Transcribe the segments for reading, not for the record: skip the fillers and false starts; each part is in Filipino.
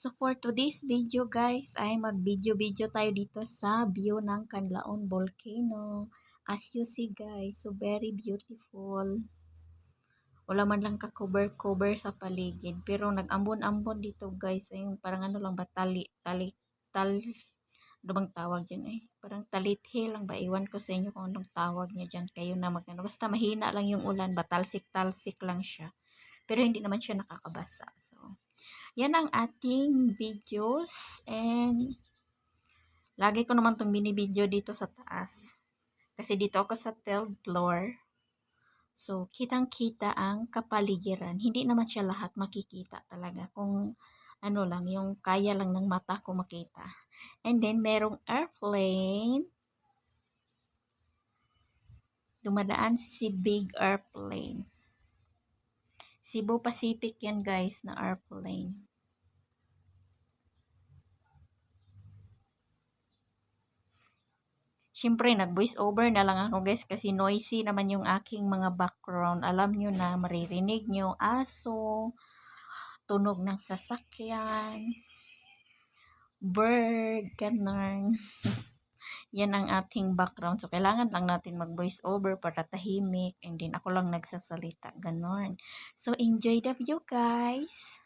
So for today's video guys, ay mag-video tayo dito sa view ng Canlaon Volcano. As you see guys, so very beautiful. Wala man lang ka-cover sa paligid. Pero nag-ambon-ambon dito guys. Ay yung parang ano lang ba, ano bang tawag dyan eh? Parang talithi lang ba? Iwan ko sa inyo kung anong tawag nyo dyan. Kayo na magano. Basta mahina lang yung ulan ba? Talsik-talsik lang siya. Pero hindi naman siya nakakabasa. So, yan ang ating videos and lagi ko naman itong binibideo dito sa taas. Kasi dito ako sa 12th floor. So, kitang-kita ang kapaligiran. Hindi naman siya lahat makikita talaga. Kung ano lang, yung kaya lang ng mata ko makita. And then, merong airplane. Dumadaan si big airplane. Cebu Pacific yan guys na airplane. Siyempre, nag-voice over na lang ako guys kasi noisy naman yung aking mga background. Alam nyo na, maririnig nyo aso, tunog ng sasakyan, bird, ganun. Yan ang ating background. So, kailangan lang natin mag-voice over para tahimik. And then, ako lang nagsasalita. Ganun. So, enjoy the view, guys!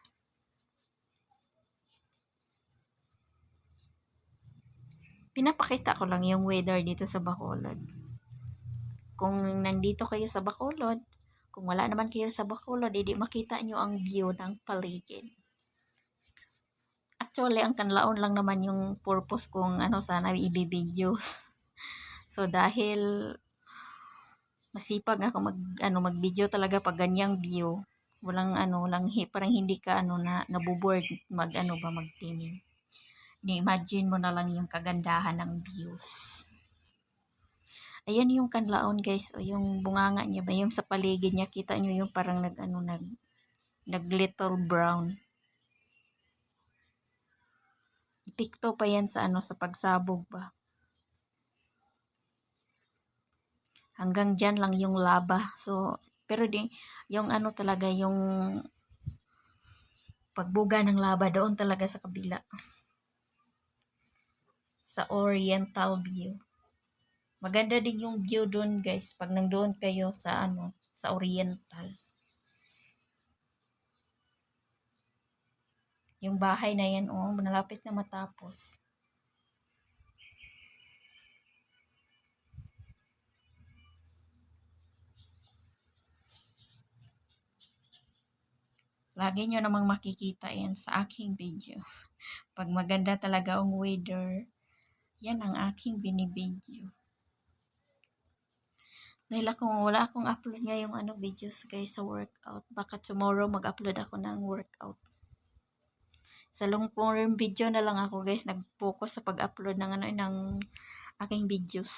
Pinapakita ko lang yung weather dito sa Bacolod. Kung nandito kayo sa Bacolod, kung wala naman kayo sa Bacolod, hindi makita nyo ang view ng paligid. Actually, ang Canlaon lang naman yung purpose kung ano sana i-video. So, dahil masipag ako mag-video talaga pag ganyang view. Walang parang hindi ka nabuboard magtingin. Imagine mo na lang yung kagandahan ng views. Ayan yung Canlaon guys, o yung bunganga niya ba, yung sa paligid niya, kita nyo yung parang nag little brown. Epekto pa yan sa sa pagsabog ba. Hanggang dyan lang yung lava. So, pero yung talaga, yung pagbuga ng lava doon talaga sa kabila. Sa Oriental view. Maganda din yung view doon guys, pag nandoon kayo sa sa Oriental. Yung bahay na yan, malapit na matapos. Lagi nyo namang makikita yan sa aking video. Pag maganda talaga ang weather, yan ang aking binibideo. Dahil wala akong upload ngayong videos guys sa workout. Baka tomorrow mag-upload ako ng workout. Sa long form video na lang ako guys, nag-focus sa pag-upload ng aking videos.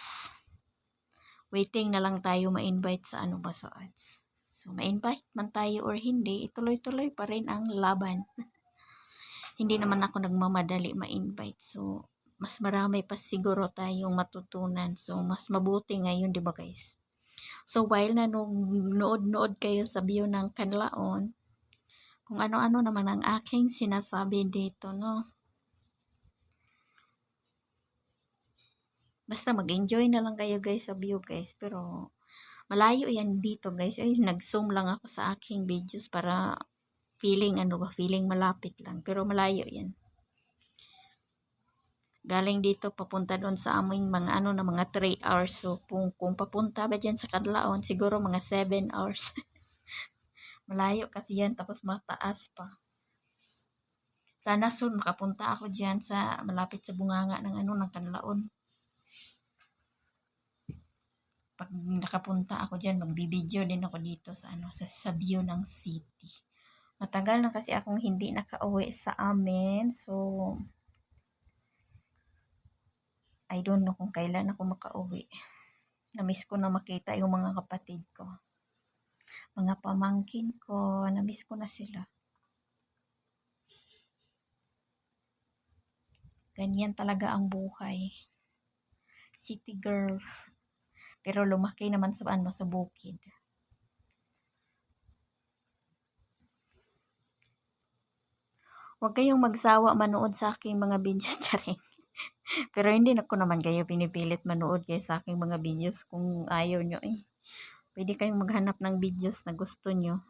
Waiting na lang tayo ma-invite sa sa ads. So, ma-invite man tayo or hindi, ituloy-tuloy pa rin ang laban. Hindi naman ako nagmamadali ma-invite. So, mas marami pa siguro tayong matutunan. So, mas mabuti ngayon, di ba guys? So, while nanonood kayo sa view ng Canlaon, kung ano-ano naman ang aking sinasabi dito, no? Basta mag-enjoy na lang kayo guys sa view guys. Pero, malayo yan dito guys. Ay, nag-zoom lang ako sa aking videos para feeling malapit lang. Pero malayo yan. Galing dito papunta doon sa aming mga mga 3 hours. So, kung papunta ba dyan sa Canlaon, siguro mga 7 hours. Malayo kasi yan, tapos mataas pa. Sana soon makapunta ako dyan sa malapit sa bunganga ng ng Canlaon. Pag nakapunta ako dyan, magbibideo din ako dito sa sa view ng city. Matagal na kasi akong hindi nakauwi sa amin. So, I don't know kung kailan ako makauwi. Namiss ko na makita yung mga kapatid ko. Mga pamangkin ko, namiss ko na sila. Ganyan talaga ang buhay. City girl. Pero lumaki naman sa sa bukid. Huwag kayong magsawa manood sa aking mga videos, charing. Pero hindi na ko naman kayo pinipilit manood kayo sa aking mga videos kung ayaw nyo eh. Pwede kayong maghanap ng videos na gusto nyo.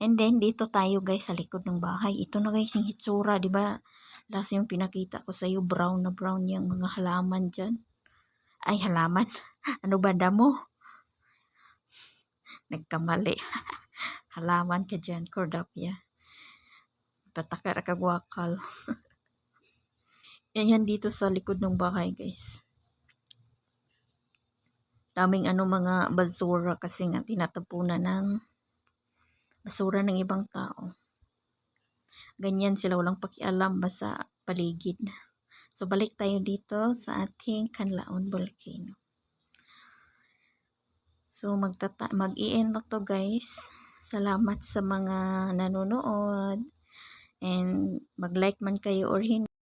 And then, dito tayo guys sa likod ng bahay. Ito na guys yung hitsura, di ba? Last yung pinakita ko sa iyo, brown na brown yung mga halaman dyan. Ay, halaman. Ano ba, damo? Nagkamali. Halaman ka dyan, Cordapia. Patakar ka gwakal. Yan dito sa likod ng bahay guys. Daming mga basura kasi nga tinatapunan ng basura ng ibang tao. Ganyan sila, walang pakialam basta paligid. So balik tayo dito sa ating Canlaon Volcano. So mag-i-end na to guys. Salamat sa mga nanonood. And mag-like man kayo or hindi.